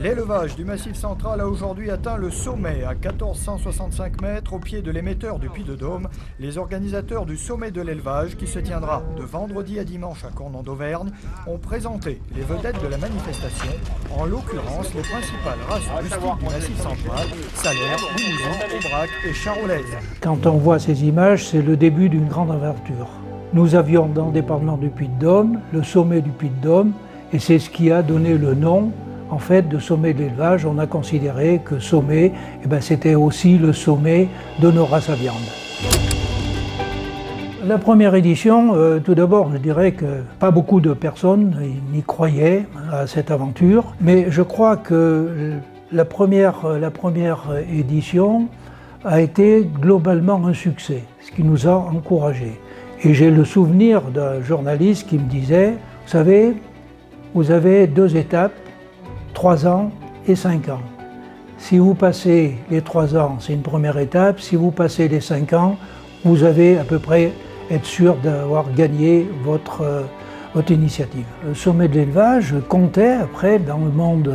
L'élevage du Massif central a aujourd'hui atteint le sommet à 1465 mètres au pied de l'émetteur du Puy-de-Dôme. Les organisateurs du sommet de l'élevage, qui se tiendra de vendredi à dimanche à Cournon d'Auvergne, ont présenté les vedettes de la manifestation, en l'occurrence les principales races rustiques du Massif central, Salers, Limousin, Aubrac et Charolaise. Quand on voit ces images, c'est le début d'une grande aventure. Nous avions dans le département du Puy-de-Dôme le sommet du Puy-de-Dôme, et c'est ce qui a donné le nom en fait de sommet de l'élevage. On a considéré que sommet, c'était aussi le sommet de nos races à viande. La première édition, tout d'abord, je dirais que pas beaucoup de personnes n'y croyaient à cette aventure, mais je crois que la première édition a été globalement un succès, ce qui nous a encouragés. Et j'ai le souvenir d'un journaliste qui me disait, vous savez, vous avez 2 étapes, 3 ans et 5 ans. Si vous passez les 3 ans, c'est une première étape. Si vous passez les 5 ans, vous avez à peu près être sûr d'avoir gagné votre initiative. Le sommet de l'élevage comptait après dans le monde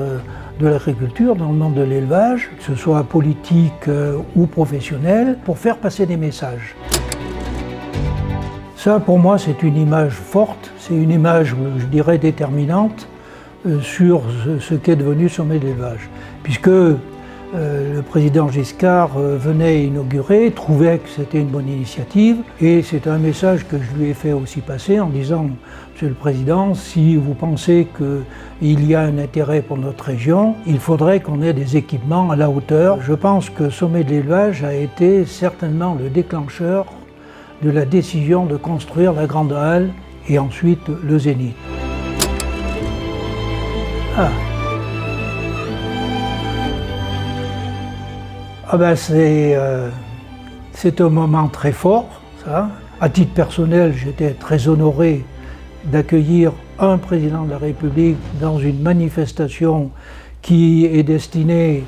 de l'agriculture, dans le monde de l'élevage, que ce soit politique ou professionnel, pour faire passer des messages. Ça, pour moi, c'est une image forte, c'est une image, je dirais, déterminante sur ce qu'est devenu sommet de l'élevage. Puisque le président Giscard venait inaugurer, trouvait que c'était une bonne initiative, et c'est un message que je lui ai fait aussi passer en disant, Monsieur le Président, si vous pensez qu'il y a un intérêt pour notre région, il faudrait qu'on ait des équipements à la hauteur. Je pense que sommet de l'élevage a été certainement le déclencheur de la décision de construire la Grande Halle et ensuite le Zénith. C'est un moment très fort, ça. À titre personnel, j'étais très honoré d'accueillir un président de la République dans une manifestation qui est destinée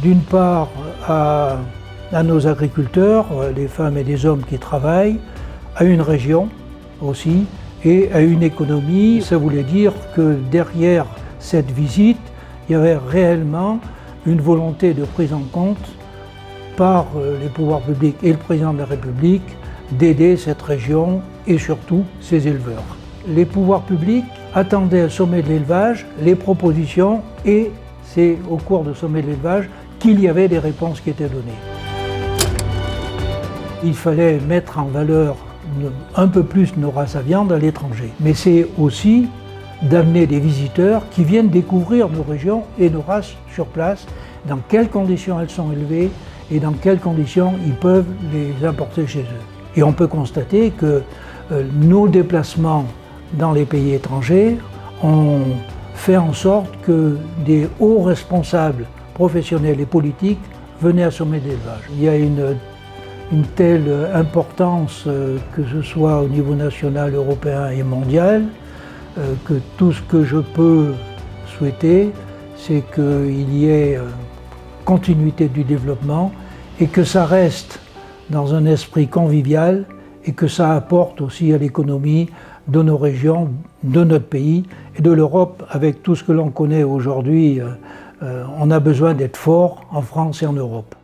d'une part à nos agriculteurs, les femmes et les hommes qui travaillent, à une région aussi et à une économie. Ça voulait dire que derrière cette visite, il y avait réellement une volonté de prise en compte par les pouvoirs publics et le président de la République d'aider cette région et surtout ses éleveurs. Les pouvoirs publics attendaient au sommet de l'élevage les propositions et c'est au cours du sommet de l'élevage qu'il y avait des réponses qui étaient données. Il fallait mettre en valeur un peu plus nos races à viande à l'étranger. Mais c'est aussi d'amener des visiteurs qui viennent découvrir nos régions et nos races sur place, dans quelles conditions elles sont élevées et dans quelles conditions ils peuvent les importer chez eux. Et on peut constater que nos déplacements dans les pays étrangers ont fait en sorte que des hauts responsables professionnels et politiques venaient à sommet d'élevage. Il y a une telle importance, que ce soit au niveau national, européen et mondial, que tout ce que je peux souhaiter, c'est qu'il y ait continuité du développement et que ça reste dans un esprit convivial et que ça apporte aussi à l'économie de nos régions, de notre pays et de l'Europe. Avec tout ce que l'on connaît aujourd'hui, on a besoin d'être fort en France et en Europe.